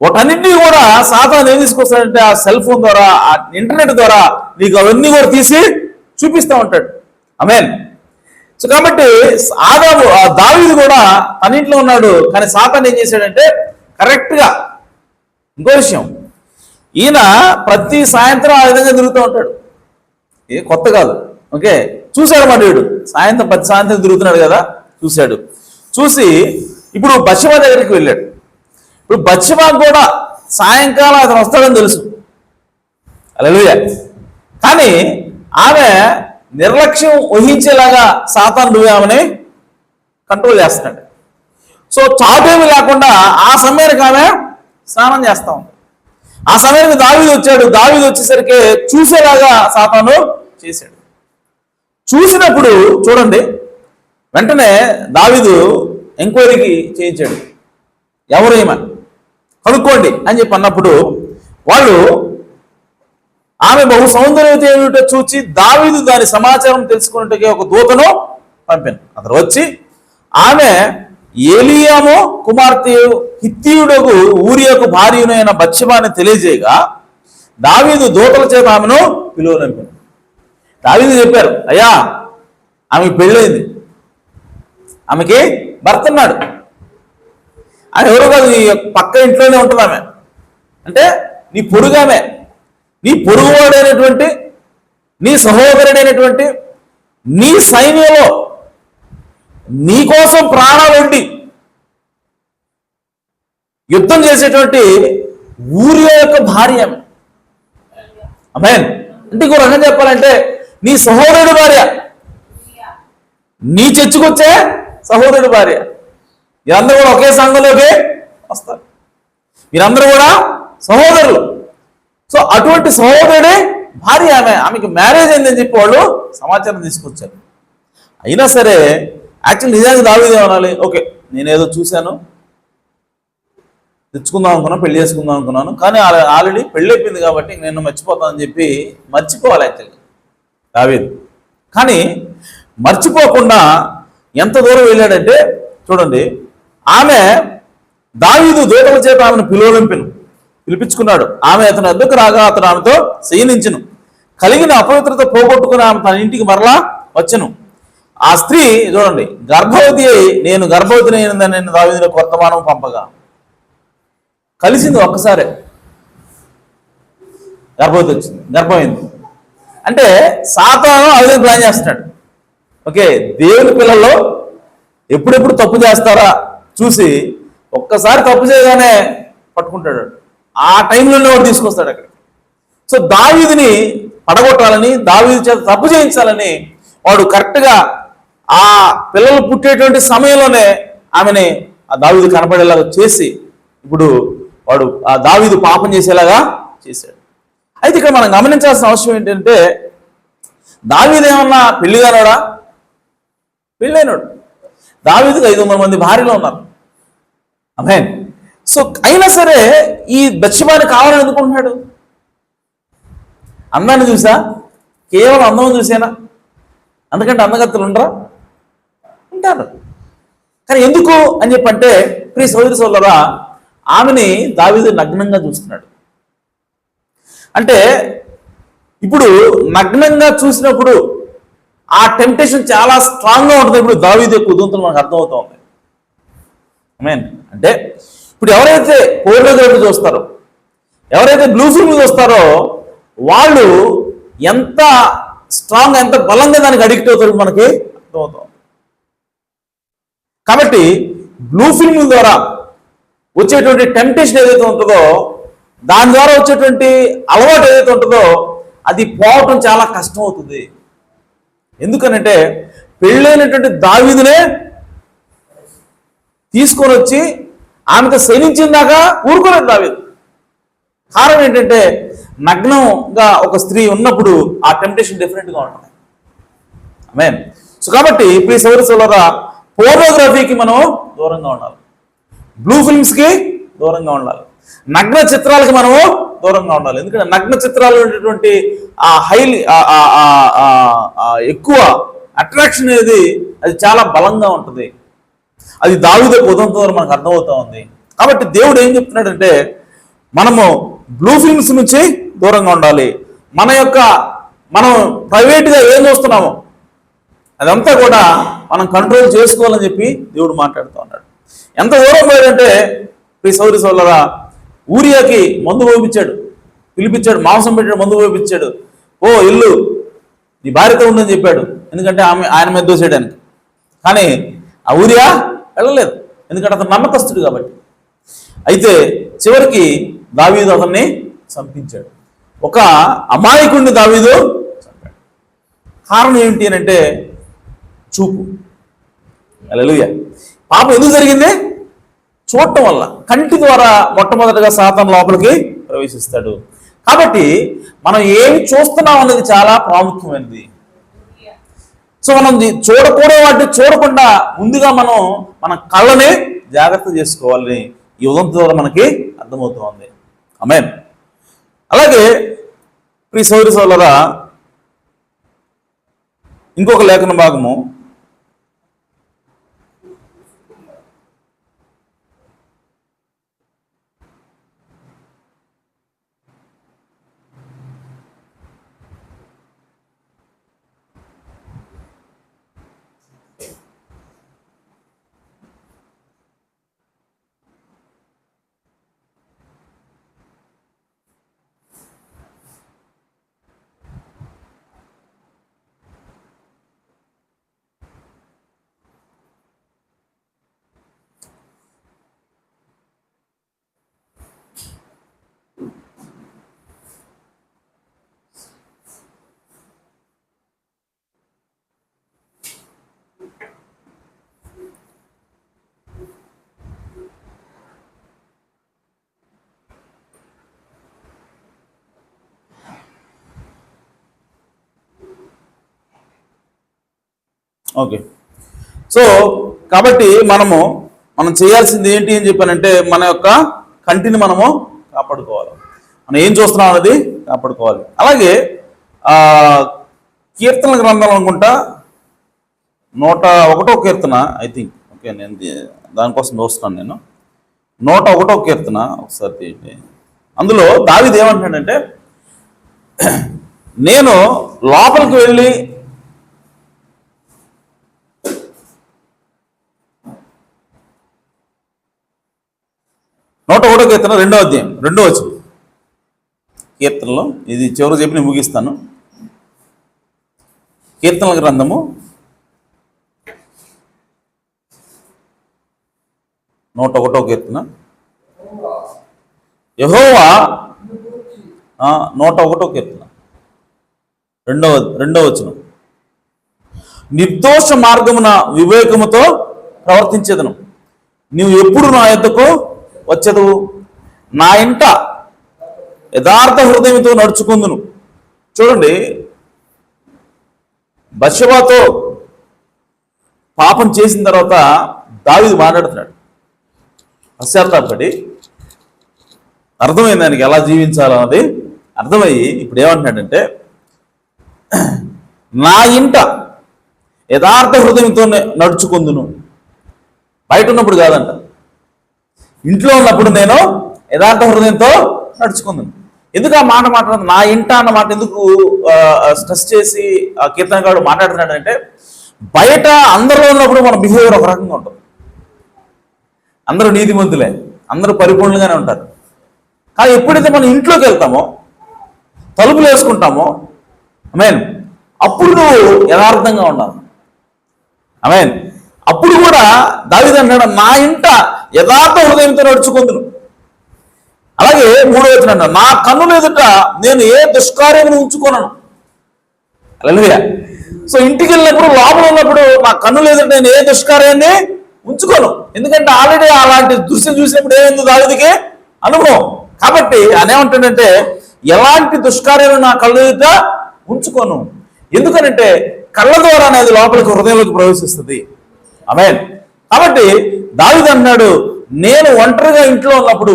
వాటన్నింటినీ కూడా సాతాను ఏం తీసుకొస్తాడంటే, ఆ సెల్ ఫోన్ ద్వారా, ఆ ఇంటర్నెట్ ద్వారా నీకు అవన్నీ కూడా తీసి చూపిస్తూ ఉంటాడు. ఆమేన్. సో కాబట్టి దావీదు కూడా తన ఇంట్లో ఉన్నాడు, కానీ సాతాను ఏం చేశాడంటే కరెక్ట్గా, ఇంకో విషయం, ఈయన ప్రతి సాయంత్రం ఆ విధంగా తిరుగుతూ ఉంటాడు. ఏ కొత్త కాదు, ఓకే. చూశాడు మాట వీడు, ప్రతి సాయంత్రం తిరుగుతున్నాడు కదా, చూసి ఇప్పుడు బత్షెబా దగ్గరికి వెళ్ళాడు. ఇప్పుడు బత్షెబా కూడా సాయంకాలం అతను వస్తాడని తెలుసు. హల్లెలూయా. కానీ ఆమె నిర్లక్ష్యం వహించేలాగా సాతాను ఆమెని కంట్రోల్ చేస్తున్నాడు. సో చాపేమి లేకుండా ఆ సమయానికి ఆమె స్నానం చేస్తా ఉంది. ఆ సమయానికి దావీదు వచ్చాడు. దావీదు వచ్చేసరికి చూసేలాగా సాతాను చేశాడు. చూసినప్పుడు చూడండి, వెంటనే దావీదు ఎంక్వైరీకి చేయించాడు. ఎవరు ఈమె, కనుక్కోండి అని చెప్పి అన్నప్పుడు వాళ్ళు ఆమె బహు సౌందర్యవతి ఏమిటో చూచి దావీదు దాని సమాచారం తెలుసుకున్నట్టుగా ఒక దూతను పంపాను. అతను వచ్చి ఆమె ఏలీయాము కుమార్తె హిత్తీయుడకు ఊరియకు భార్యనైన బత్షెబాని తెలియజేయగా దావీదు దూతల చేత ఆమెను పిలువనంపాడు. దావీదు చెప్పారు, అయ్యా ఆమెకి పెళ్ళైంది, ఆమెకి భర్త ఉన్నాడు, ఆమె ఎవరో కాదు, నీ పక్క ఇంట్లోనే ఉంటుంది ఆమె, అంటే నీ పొరుగామె, నీ పొరుగువాడైనటువంటి, నీ సహోదరుడైనటువంటి, నీ సైన్యంలో నీ కోసం ప్రాణాలు ఉండి యుద్ధం చేసేటువంటి ఊరియా యొక్క భార్య ఆమె. ఆమేన్. అంటే ఇంకో రకంగా చెప్పాలంటే నీ సహోదరుడి భార్య, నీ చర్చకొచ్చే సహోదరుడి భార్య. మీరందరూ కూడా ఒకే సంఘంలోకి వస్తారు, మీరందరూ కూడా సహోదరులు. సో అటువంటి సహోదరుడే భార్య ఆమెకి మ్యారేజ్ అయిందని చెప్పి వాళ్ళు సమాచారం తీసుకొచ్చారు. అయినా సరే యాక్చువల్ నిజానికి దావీదు ఏమనాలి, ఓకే నేనేదో చూశాను, తెచ్చుకుందాం అనుకున్నాను, పెళ్లి చేసుకుందాం అనుకున్నాను, కానీ ఆల్రెడీ పెళ్ళి అయిపోయింది కాబట్టి నేను మర్చిపోతానని చెప్పి మర్చిపోవాలి యాక్చువల్గా దావీదు. కానీ మర్చిపోకుండా ఎంత దూరం వెళ్ళాడంటే చూడండి, ఆమె దావీదు దూతల చేత ఆమెను పిలిపించుకున్నాడు. ఆమె అతని వద్దకు రాగా అతను ఆమెతో శయనించెను. కలిగిన అపవిత్రత పోగొట్టుకుని ఆమె తన ఇంటికి మరలా వచ్చెను. ఆ స్త్రీ చూడండి గర్భవతి అయి నేను గర్భవతిని అయినదని నేను దావీదులకు వర్తమానం పంపగా, కలిసింది ఒక్కసారే, గర్భవతి వచ్చింది, గర్భమైంది. అంటే సాతాను ఆ విధంగా ప్లాన్ చేస్తున్నాడు. ఓకే, దేవుని పిల్లల్లో ఎప్పుడెప్పుడు తప్పు చేస్తారా చూసి ఒక్కసారి తప్పు చేయగానే పట్టుకుంటాడు, ఆ టైంలోనే వాడు తీసుకొస్తాడు అక్కడికి. సో దావీదుని పడగొట్టాలని, దావీదు చేత తప్పు చేయించాలని వాడు కరెక్ట్గా ఆ పిల్లలు పుట్టేటువంటి సమయంలోనే ఆమెని ఆ దావీదు కనపడేలాగా చేసి ఇప్పుడు వాడు ఆ దావీదు పాపం చేసేలాగా చేశాడు. అయితే ఇక్కడ మనం గమనించాల్సిన అవసరం ఏంటంటే, దావీదు ఏమన్నా పెళ్లిగానోడా? పెళ్ళైనడు. దావీదుకు 500 మంది భార్యలు ఉన్నారు. ఆమేన్. సో అయినా సరే ఈ బత్షెబాని కావాలని ఎందుకుంటున్నాడు? అందాన్ని చూసా? కేవలం అందం చూసేనా? అందుకంటే అందగత్తలు ఉండరా? ఉంటారు. కానీ ఎందుకు అని చెప్పంటే, ప్రియ సోదరి సోదరులారా, ఆమెని దావీదు నగ్నంగా చూస్తున్నాడు. అంటే ఇప్పుడు నగ్నంగా చూసినప్పుడు ఆ టెంప్టేషన్ చాలా స్ట్రాంగ్గా ఉంటుంది. ఇప్పుడు దావీదు యొక్క ఉదంతం మనకు అర్థమవుతోంది. మీన్ అంటే ఇప్పుడు ఎవరైతే పోర్నోగ్రఫీ చూస్తారో, ఎవరైతే బ్లూ ఫిల్మ్ చూస్తారో వాళ్ళు ఎంత స్ట్రాంగ్, ఎంత బలంగా దానికి అడిక్ట్ అవుతారో మనకి అర్థమవుతాం. కాబట్టి బ్లూ ఫిల్మ్ ద్వారా వచ్చేటువంటి టెంప్టేషన్ ఏదైతే ఉంటుందో, దాని ద్వారా వచ్చేటువంటి అలవాటు ఏదైతే ఉంటుందో అది పోవటం చాలా కష్టం అవుతుంది. ఎందుకనంటే పెళ్ళైనటువంటి దావీదునే తీసుకొని వచ్చి ఆమెతో శయనించిందాకా ఊరుకోలేదు దావీదు. కారణం ఏంటంటే నగ్నంగా ఒక స్త్రీ ఉన్నప్పుడు ఆ టెంప్టేషన్ డిఫరెంట్గా ఉంటుంది. ఆమేన్. సో కాబట్టి ప్లీజ్ సోదరులారా, పోర్నోగ్రఫీకి మనం దూరంగా ఉండాలి, బ్లూ ఫిల్మ్స్కి దూరంగా ఉండాలి, నగ్న చిత్రాలకి మనము దూరంగా ఉండాలి. ఎందుకంటే నగ్న చిత్రాలు ఉండేటువంటి ఆ హైలీ ఎక్కువ అట్రాక్షన్ అనేది అది చాలా బలంగా ఉంటుంది. అది దావీదు ఉదంతం ద్వారా మనకు అర్థమవుతా ఉంది. కాబట్టి దేవుడు ఏం చెప్తున్నాడంటే మనము బ్లూ ఫిల్మ్స్ నుంచి దూరంగా ఉండాలి. మనం ప్రైవేట్గా ఏం చూస్తున్నామో అదంతా కూడా మనం కంట్రోల్ చేసుకోవాలని చెప్పి దేవుడు మాట్లాడుతూ ఉన్నాడు. ఎంత దూరం పోయాడంటే ఈ సౌరి సోదరులారా, ఊరియాకి మందు పిలిపించాడు, మాంసం పెట్టాడు, మందు పోయించాడు. ఓ ఇల్లు నీ భార్యతో ఉండని చెప్పాడు, ఎందుకంటే ఆయన మీద దోసేయడానికి. కానీ ఆ ఊరియా వెళ్ళలేదు, ఎందుకంటే అతను నమ్మకస్తుడు కాబట్టి. అయితే చివరికి దావీదు అతన్ని చంపించాడు. ఒక అమాయకుడిని దావీదు చంపాడు. కారణం ఏంటి అని అంటే చూపు. హల్లెలూయా. పాపం ఎందుకు జరిగింది? చూడటం వల్ల. కంటి ద్వారా మొట్టమొదటిగా సాతాను లోపలికి ప్రవేశిస్తాడు. కాబట్టి మనం ఏమి చూస్తున్నాం అన్నది చాలా ప్రాముఖ్యమైనది. సో మనం చూడకూడని వాటిని చూడకుండా ముందుగా మన కళ్ళని జాగ్రత్త చేసుకోవాలని ఈ ఉదంతం ద్వారా మనకి అర్థమవుతుంది. ఆమేన్. అలాగే ప్రియ సోదరి సోదరులారా, ఇంకొక లేఖన భాగము ఓకే. సో కాబట్టి మనం చేయాల్సింది ఏంటి అని చెప్పానంటే మన యొక్క కంటిని మనము కాపాడుకోవాలి. మనం ఏం చూస్తున్నాం అనేది కాపాడుకోవాలి. అలాగే కీర్తనల గ్రంథం అనుకుంటా 101వ కీర్తన, ఐ థింక్. ఓకే, నేను దానికోసం చూస్తున్నాను. నేను 101వ కీర్తన ఒకసారి తీయండి. అందులో దావీదు ఏమంటున్నాడంటే, నేను లోపలికి వెళ్ళి 101వ కీర్తన 2వ అధ్యాయం 2వ వచనం. కీర్తనలో ఇది చివరి చెప్పి నేను ముగిస్తాను. కీర్తనల గ్రంథము 101వ కీర్తన, యెహోవా 101వ కీర్తన 2వ వచనం. నిర్దోష మార్గమున వివేకముతో ప్రవర్తించేదను, నీవు ఎప్పుడు నా యొద్దకు వచ్చేదు, నా ఇంట యథార్థ హృదయంతో నడుచుకుందును. చూడండి, బత్షెబాతో పాపం చేసిన తర్వాత దావీదు మాట్లాడుతున్నాడు. పశ్చాత్తాపడి అర్థమైంది దానికి ఎలా జీవించాలన్నది అర్థమయ్యి ఇప్పుడు ఏమంటున్నాడంటే, నా ఇంట యథార్థ హృదయంతో నడుచుకుందును. బయట ఉన్నప్పుడు కాదంట, ఇంట్లో ఉన్నప్పుడు నేను యథార్థ హృదయంతో నడుచుకుందును. ఎందుకు ఆ మాట మాట్లాడుతుంది? నా ఇంట అన్న మాట ఎందుకు స్ట్రెస్ చేసి ఆ కీర్తనగాడు మాట్లాడుతున్నాడంటే, బయట అందరిలో ఉన్నప్పుడు మన బిహేవియర్ ఒక రకంగా ఉంటుంది, అందరూ నీతిమంతులే, అందరూ పరిపూర్ణంగానే ఉంటారు. కానీ ఎప్పుడైతే మనం ఇంట్లోకి వెళ్తామో, తలుపులు వేసుకుంటామో, ఆమేన్, అప్పుడు నువ్వు యథార్థంగా ఉండాలి. ఆమేన్. అప్పుడు కూడా దావీదు అన్నాడు, నా ఇంట యథార్థ హృదయంతో నడుచుకుందును. అలాగే 3వ వచనం అన్నాడు, నా కన్నుల ఎదుట నేను ఏ దుష్కార్యమును ఉంచుకోనను. హల్లెలూయా. సో ఇంటికి వెళ్ళినప్పుడు, లోపల ఉన్నప్పుడు నా కన్నుల ఎదుట నేను ఏ దుష్కార్యాన్ని ఉంచుకోను. ఎందుకంటే ఆల్రెడీ అలాంటి దృశ్యం చూసినప్పుడు ఏమైంది దావీదుకి అనుభవం. కాబట్టి అనేమంటాడంటే, ఎలాంటి దుష్కార్యాలు నా కళ్ళ ఎదుట ఉంచుకోను. ఎందుకనంటే కళ్ళ ద్వారా అనేది లోపలికి హృదయంలోకి ప్రవేశిస్తుంది. ఆమేన్. కాబట్టి దావీదు అన్నాడు, నేను ఒంటరిగా ఇంట్లో ఉన్నప్పుడు,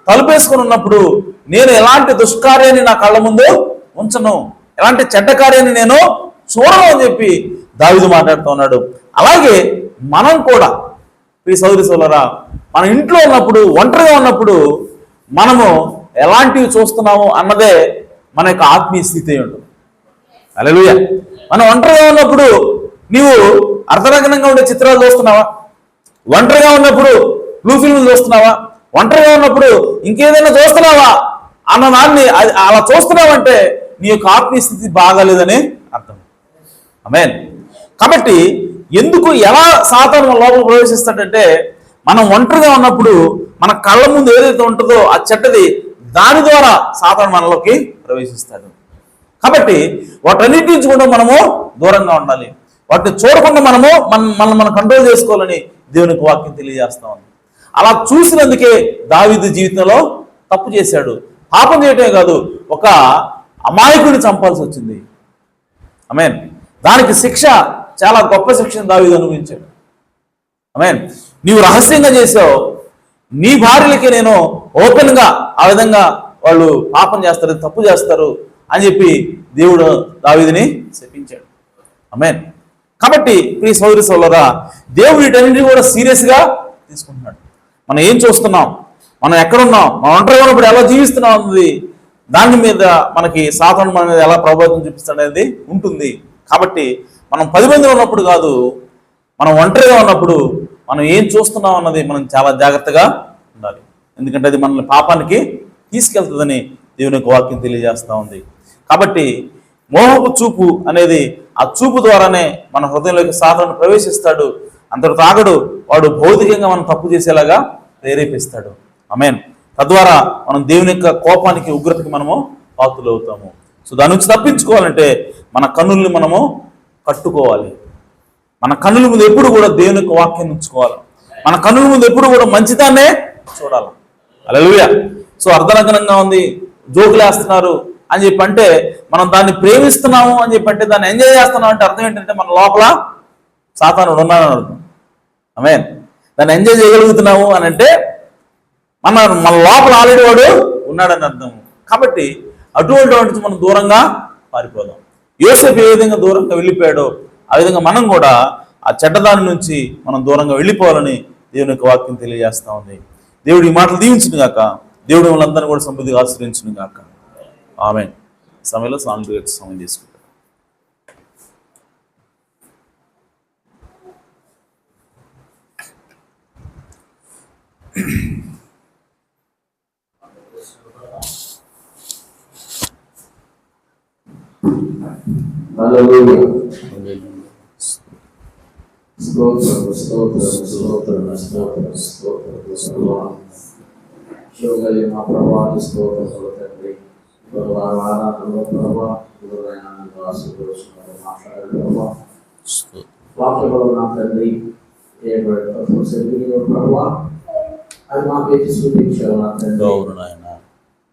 తలుపేసుకుని ఉన్నప్పుడు నేను ఎలాంటి దుష్కార్యాన్ని నా కళ్ళ ముందు ఉంచను, ఎలాంటి చెడ్డ కార్యాన్ని నేను చూడను అని చెప్పి దావీదు మాట్లాడుతూ ఉన్నాడు. అలాగే మనం కూడా ఈ సోదరి సోదరా, మన ఇంట్లో ఉన్నప్పుడు, ఒంటరిగా ఉన్నప్పుడు మనము ఎలాంటివి చూస్తున్నాము అన్నదే మన యొక్క ఆత్మీయ స్థితి ఉంటుంది. హల్లెలూయా. మనం ఒంటరిగా ఉన్నప్పుడు నీవు అర్ధనగ్నంగా ఉండే చిత్రాలు చూస్తున్నావా? ఒంటరిగా ఉన్నప్పుడు బ్లూ ఫిల్మ్ చూస్తున్నావా? ఒంటరిగా ఉన్నప్పుడు ఇంకేదైనా చూస్తున్నావా అన్న దాన్ని అలా చూస్తున్నావంటే నీ యొక్క ఆత్మీయ స్థితి బాగాలేదని అర్థం. ఆమేన్. కాబట్టి ఎందుకు ఎలా సాతాను లోపల ప్రవేశిస్తాడంటే, మనం ఒంటరిగా ఉన్నప్పుడు మన కళ్ళ ముందు ఏదైతే ఉంటుందో ఆ చెడ్డది, దాని ద్వారా సాతాను మనలోకి ప్రవేశిస్తాడు. కాబట్టి వాటన్నిటి నుంచి కూడా మనము దూరంగా ఉండాలి. వాటిని చూడకుండా మనం కంట్రోల్ చేసుకోవాలని దేవునికి వాక్యం తెలియజేస్తా ఉంది. అలా చూసినందుకే దావీదు జీవితంలో తప్పు చేశాడు. పాపం చేయటమే కాదు, ఒక అమాయకుడిని చంపాల్సి వచ్చింది. ఆమేన్. దానికి శిక్ష, చాలా గొప్ప శిక్షను దావీదు అనుభవించాడు. ఆమేన్. నీవు రహస్యంగా చేసావు, నీ భార్యలకి నేను ఓపెన్గా ఆ విధంగా వాళ్ళు పాపం చేస్తారు, తప్పు చేస్తారు అని చెప్పి దేవుడు దావీదుని శపించాడు. ఆమేన్. కాబట్టి ఈ సోదరి సోదరులారా, దేవుడు వీటన్నిటిని కూడా సీరియస్గా తీసుకుంటున్నాడు. మనం ఏం చూస్తున్నాం, మనం ఎక్కడున్నాం, మనం ఒంటరిగా ఉన్నప్పుడు ఎలా జీవిస్తున్నాం అన్నది, దాని మీద మనకి సాతాను మన మీద ఎలా ప్రభావితం చూపిస్తాడు అనేది ఉంటుంది. కాబట్టి మనం 10 మంది ఉన్నప్పుడు కాదు, మనం ఒంటరిగా ఉన్నప్పుడు మనం ఏం చూస్తున్నాం అన్నది మనం చాలా జాగ్రత్తగా ఉండాలి. ఎందుకంటే అది మనల్ని పాపానికి తీసుకెళ్తుందని దేవుని యొక్క వాక్యం తెలియజేస్తూ ఉంది. కాబట్టి మోహపు చూపు అనేది, ఆ చూపు ద్వారానే మన హృదయంలోకి సాతాను ప్రవేశిస్తాడు. అంతటి తాగడు, వాడు భౌతికంగా మనం తప్పు చేసేలాగా ప్రేరేపిస్తాడు. ఆమేన్. తద్వారా మనం దేవుని యొక్క కోపానికి, ఉగ్రతకి మనము పాత్రలు అవుతాము. సో దాని నుంచి తప్పించుకోవాలంటే మన కన్నుల్ని మనము కట్టుకోవాలి. మన కన్నుల ముందు ఎప్పుడు కూడా దేవుని యొక్క వాక్యాన్ని ఉంచుకోవాలి. మన కన్నుల ముందు ఎప్పుడు కూడా మంచిదాన్నే చూడాలి. హల్లెలూయా. సో అర్ధనగ్నంగా ఉంది, జోకులేస్తున్నారు అని చెప్పి అంటే మనం దాన్ని ప్రేమిస్తున్నాము అని చెప్పి అంటే, దాన్ని ఎంజాయ్ చేస్తున్నాం అంటే అర్థం ఏంటంటే మన లోపల సాతానుడు ఉన్నాడని అర్థం. ఆమేన్. దాన్ని ఎంజాయ్ చేయగలుగుతున్నాము అని అంటే మన లోపల ఆల్రెడీ వాడు ఉన్నాడని అర్థం. కాబట్టి అటువంటి నుంచి మనం దూరంగా పారిపోదాం. యోసేపు ఏ విధంగా దూరంగా వెళ్ళిపోయాడో ఆ విధంగా మనం కూడా ఆ చెడ్డదాని నుంచి మనం దూరంగా వెళ్ళిపోవాలని దేవుని యొక్క వాక్యం తెలియజేస్తా ఉంది. దేవుడు ఈ మాటలు దీవించును గాక. దేవుడు వాళ్ళందరినీ కూడా సమృద్ధిగా ఆశ్రయించును గాక. ఆమేన్. సమయంలో సమయం తీసుకుంటాం.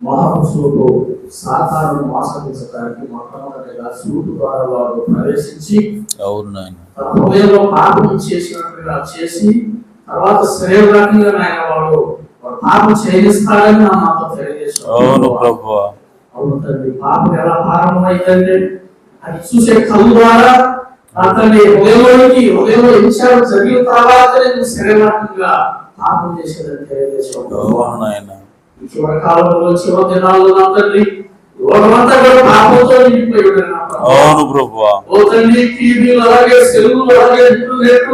మహాపురుషులకు సాతాను మోసగించడానికి మొట్టమొదటిగా సూటు ద్వారా వాడు ప్రవేశించి తన హృదయంలో పాపం చేసినట్టుగా చేసి తర్వాత శరీరానికి వాడు పాపం చేయిస్తాడని నాతో తెలియజేశాడు. అవును తండ్రి, పాపం ఎలా ప్రారంభమైందంటే అది చూసే కళ్ళు ద్వారా అతన్ని హృదయంలో ఇచ్చాడు. జరిగిన తర్వాత నేను శరీరాత్మకంగా పాపం చేసేదని తెలియజేశాడు. చివరి కాలంలో, చివరి దినాల్లో తండ్రి లోకమంతా కూడా పాపంతో నిండిపోయి ఓ తండ్రి, టీవీలు అలాగే సెలవులు అలాగే ఇంటర్నెట్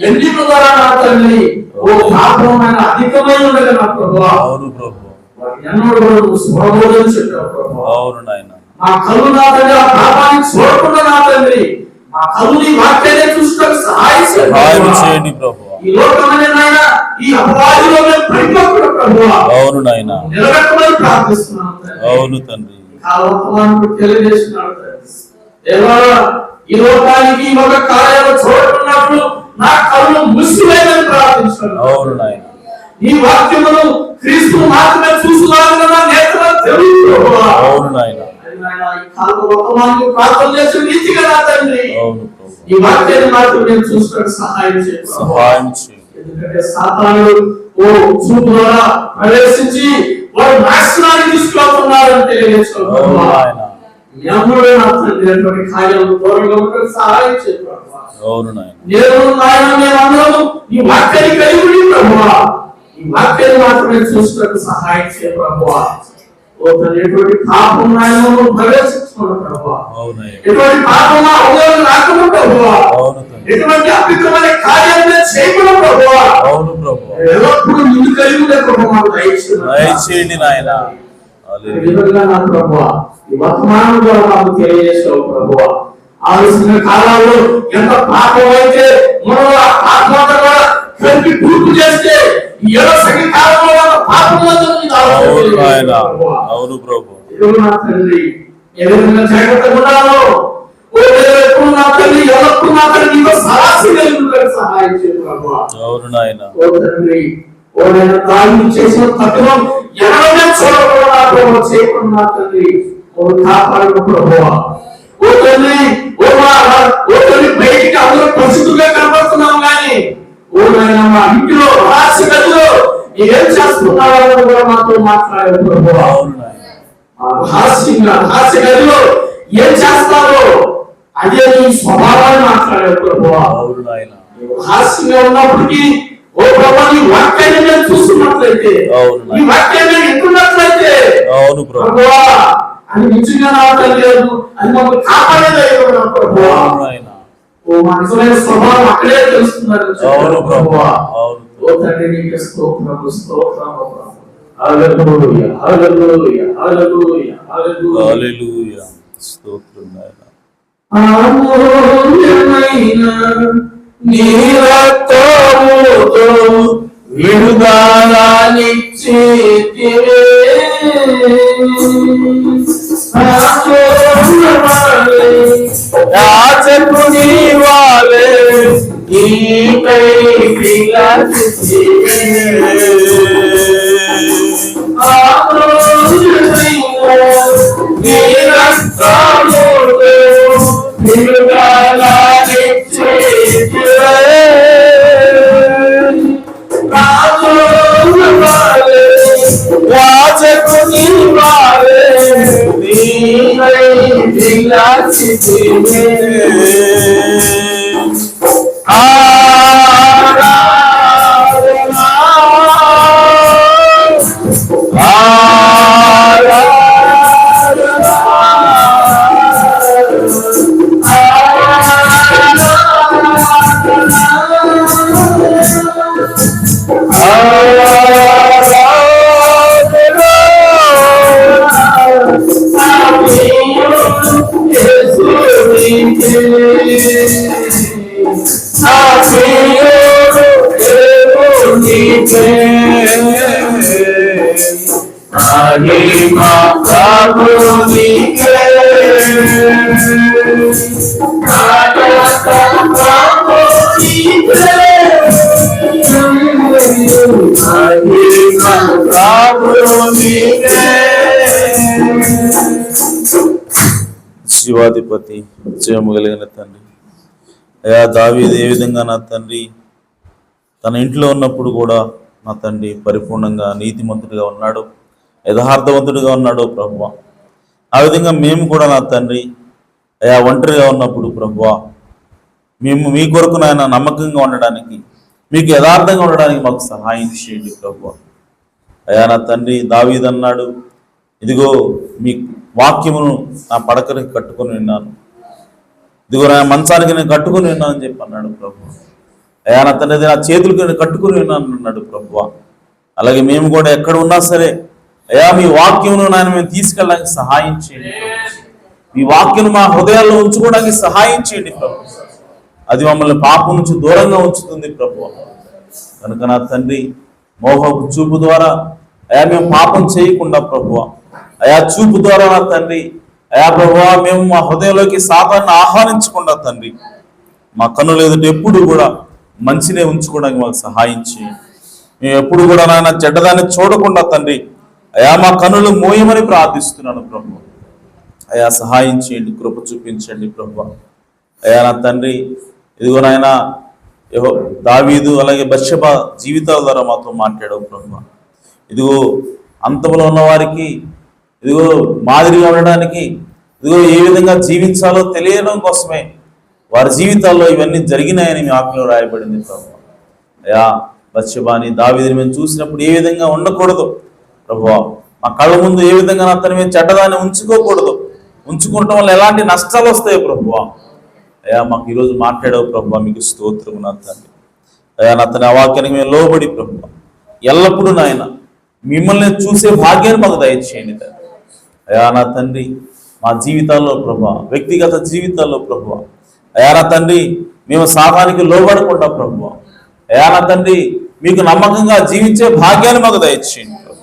ఎన్నిటి ద్వారా నా తండ్రి ఓ పాపమైన అధికమై ఉండగా నా ప్రభువా. అవును ప్రభు. వాటి ఎన్నడూ కూడా నువ్వు చూడకూడదని చెప్పావు ప్రభువా. అవును నాయన. మా కళ్ళు నా తండ్రి ఆ పాపాన్ని చూడకుండా నా తండ్రి మా కళ్ళు నీ వాక్యాన్ని చూసుకోవడానికి సహాయం చేయండి ప్రభు. ఈ లోకమనే నాయన ఈ అపవాదిలో మేము పడిపోకుండా ప్రభువా. అవును నాయన. నిలబెట్టమని ప్రార్థిస్తున్నాను తండ్రి. అవును తండ్రి. ఆ వర్తమానం తెలియజేస్తున్నాడు తండ్రి. దేవా ఈ లోకానికి ఈ లోక కార్యాలు చూడకున్నప్పుడు నా కళ్ళు మూసివేయమని ప్రార్థిస్తున్నాను. అవును నాయన. ఈ వాక్యమును క్రీస్తు మాత్రమే చూసులాగిన నా నేత్రాలు తెరువు ప్రభువా. అవును నాయన. ఈ కాల వర్తమానాన్ని ప్రార్థన చేసి నీతిగా నా తండ్రి అవును ఈ వాక్యాన్ని మాత్రం నేను చూసుకోవడానికి సహాయం చేయండి. ఎందుకంటే సాతానుడు ఓ చూపు ద్వారా ప్రవేశించి వారు నాశనాన్ని తీసుకెళ్తున్నారని తెలియజేస్తున్నాడు. కార్యాలు దూరంగా ఉండడానికి సహాయం చేయండి. అవును నాయన. నేను నాయన మేమందరము ఈ వాక్యాన్ని కలిగి ఉండి ప్రభువా ఈ వాక్యాన్ని మాత్రమే చూసుకోవడానికి సహాయం చేయండి ప్రభువా. ఎటువంటి పాపం నాయనను ప్రవేశించుకున్నాడు ప్రభువా. ఎటువంటి పాపం నా హృదయంలో రాకుండా ప్రభువా. ఎటువంటి అద్భుతమైన కార్యాలను చేయకుండా ప్రభువా. అవును ప్రభువా. ఎల్లప్పుడూ నిన్ను కలిగి ఉండే ప్రభువా దయచేయండి నాయన. నా ప్రభువా ఈ వర్తమానం ద్వారా మాకు తెలియజేసావు ప్రభువా. ఆలోచన కాలాల్లో ఎంత పాపం అయితే మనం ఆ పాపం కూడా కలిపి పూర్తి చేస్తే ఏడో సగ కాలంలో పాపం అవును ప్రభు. నా తండ్రి ఏ విధంగా జాగ్రత్తగా ఉన్నాను ఎప్పుడు నా తల్లి ఎల్లప్పుడు నా తల్లి నీకు సరాసి కలిగి సహాయం చేయండి ప్రభువా. అవును నాయన. ఓ తండ్రి ఓ నేను దాన్ని చేసిన తప్పును ఎవరైనా చూడకుండా నా ప్రభు చేయకుండా నా తండ్రి ఓ కాపాడు ప్రభువా. ఓ తండ్రి ఓ తండ్రి బయటికి అందరూ పరిశుద్ధంగా కనబడుతున్నాం కానీ ఓ నాయన మా ఇంటిలో రహస్య గదిలో ఏం చేస్తున్నారో కూడా మాతో మాట్లాడారు ప్రభువా. రహస్య గదిలో ఏం చేస్తారో అదే నీ స్వభావాన్ని మాట్లాడారు ప్రభువా. రహస్యంగా ఉన్నప్పటికీ ఓ ప్రభా నీ వాక్యాన్ని మేము చూస్తున్నట్లయితే నీ వాక్యాన్ని వింటున్నట్లయితే ప్రభువా అది నిజంగా రావటం లేదు అది మమ్మల్ని కాపాడేదైనా ప్రభువా. ఓ మనసులైన స్వభావం అక్కడే తెలుస్తున్నారు ప్రభువా. ఓ తండ్రి నీకు స్తోత్రము స్తోత్రము. హల్లెలూయా హల్లెలూయా హల్లెలూయా హల్లెలూయా. స్తోత్రం నాయనా. అమూల్యమైన నీ రక్తముతో విడుదలనిచ్చితివే. యాజకుని వాలే నీపై విలసితివే. అమూల్యమైన నీ రక్తముతో యాజకుని వారే నీవై విలసితివే. జీవాధిపతి జయము కలిగిన తండ్రి అయా దావీదు ఏ విధంగా నా తండ్రి తన ఇంట్లో ఉన్నప్పుడు కూడా నా తండ్రి పరిపూర్ణంగా నీతిమంతుడిగా ఉన్నాడు, యథార్థవంతుడిగా ఉన్నాడు ప్రభువా. ఆ విధంగా మేము కూడా నా తండ్రి అయా ఒంటరిగా ఉన్నప్పుడు ప్రభువా మేము మీ కొరకు నాయన నమ్మకంగా ఉండడానికి, మీకు యథార్థంగా ఉండడానికి మాకు సహాయం చేయండి ప్రభువా. అయా నా తండ్రి దావీదు అన్నాడు, ఇదిగో మీ వాక్యమును నా పడకరికి కట్టుకొని విన్నాను, ఇదిగో నా మంచానికి నేను కట్టుకొని విన్నాను అని చెప్పి అన్నాడు ప్రభు. అయా నా తండ్రి నా చేతులు కట్టుకుని ఉన్నాను అన్నాడు ప్రభువా. అలాగే మేము కూడా ఎక్కడ ఉన్నా సరే అయా మీ వాక్యమును నాయన మేము తీసుకెళ్ళడానికి సహాయం చేయండి. మీ వాక్యం మా హృదయాల్లో ఉంచుకోవడానికి సహాయం చేయండి ప్రభు. అది మమ్మల్ని పాపం నుంచి దూరంగా ఉంచుతుంది ప్రభు. కనుక నా తండ్రి మోహపు చూపు ద్వారా అయా మేము పాపం చేయకుండా ప్రభువా, అయా చూపు ద్వారా నా తండ్రి అయా ప్రభువా మేము మా హృదయంలోకి సాతాన్ని ఆహ్వానించకుండా తండ్రి మా కన్నులు ఎదుట ఎప్పుడు కూడా మంచినే ఉంచుకోవడానికి మాకు సహాయం చేయండి. మేము ఎప్పుడు కూడా నాయన చెడ్డదాన్ని చూడకుండా తండ్రి అయా మా కన్నులు మోయమని ప్రార్థిస్తున్నాను ప్రభు. అయా సహాయం చేయండి, కృప చూపించండి ప్రభు. అయా నా తండ్రి ఇదిగో నాయన దావీదు అలాగే బత్షెబ జీవితాల ద్వారా మాతో మాట్లాడావు ప్రభు. ఇదిగో అంతంలో ఉన్న వారికి ఇదిగో మాదిరిగా ఉండడానికి ఇదిగో ఏ విధంగా జీవించాలో తెలియడం కోసమే వారి జీవితాల్లో ఇవన్నీ జరిగినాయని మీ ఆజ్ఞలో రాయబడింది ప్రభు. అయా బత్షెబని దావీదుని మేము చూసినప్పుడు ఏ విధంగా ఉండకూడదు ప్రభు, మా కళ్ళ ముందు ఏ విధంగా నా తన మేము చెడ్డదాన్ని ఉంచుకోకూడదు, ఉంచుకోవటం వల్ల ఎలాంటి నష్టాలు వస్తాయి ప్రభు. అయా మాకు ఈరోజు మాట్లాడావు ప్రభు, మీకు స్తోత్రము నా తండ్రి. అయా నా తన వాక్యానికి మేము లోబడి ప్రభు ఎల్లప్పుడూ నాయన మిమ్మల్ని చూసే భాగ్యాన్ని మాకు దయచేయండి తండ్రి. అయా నా తండ్రి మా జీవితాల్లో ప్రభు, వ్యక్తిగత జీవితాల్లో ప్రభు అయా నా తండ్రి మేము సాతానికి లోబడకుండా ప్రభు అయా నా తండ్రి మీకు నమ్మకంగా జీవించే భాగ్యాన్ని మాకు దయచేయండి ప్రభు.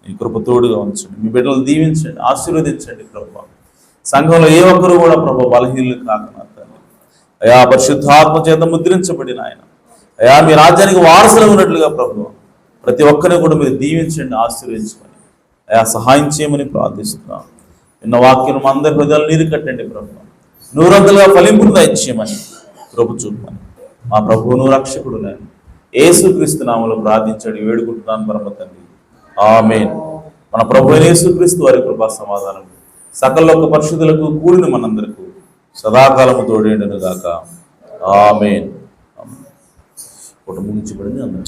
మీ కృప తోడుగా ఉంచండి, మీ బిడ్డలు దీవించండి, ఆశీర్వదించండి ప్రభు. సంఘంలో ఏ ఒక్కరు కూడా ప్రభు బలహీనులు కాక నా తండ్రి అయా పరిశుద్ధాత్మ చేత ముద్రించబడిన ఆయన అయా మీ రాజ్యానికి వారసులు ఉన్నట్లుగా ప్రభు ప్రతి ఒక్కరిని కూడా మీరు దీవించండి, ఆశీర్వదించమని అయా సహాయం చేయమని ప్రార్థిస్తున్నాం. నిన్న వాక్యం మా అందరి హృదయాలు నీరు కట్టండి ప్రభు, నూరంతలుగా ఫలింపును దయచేయమని కృప చూపమని మా ప్రభువును రక్షకుడు నేను యేసుక్రీస్తు నామములో ప్రార్థించండి వేడుకుంటున్నాను పరమ తండ్రి, ఆమేన్. మన ప్రభు అయిన యేసుక్రీస్తు వారి కృపా సమాధానం సకలలోక పరిశుద్ధులకు కూడిన మనందరకు సదాకాలము తోడేండును గాక, ఆమేన్. కుటుంబం నుంచి పడింది అందరూ.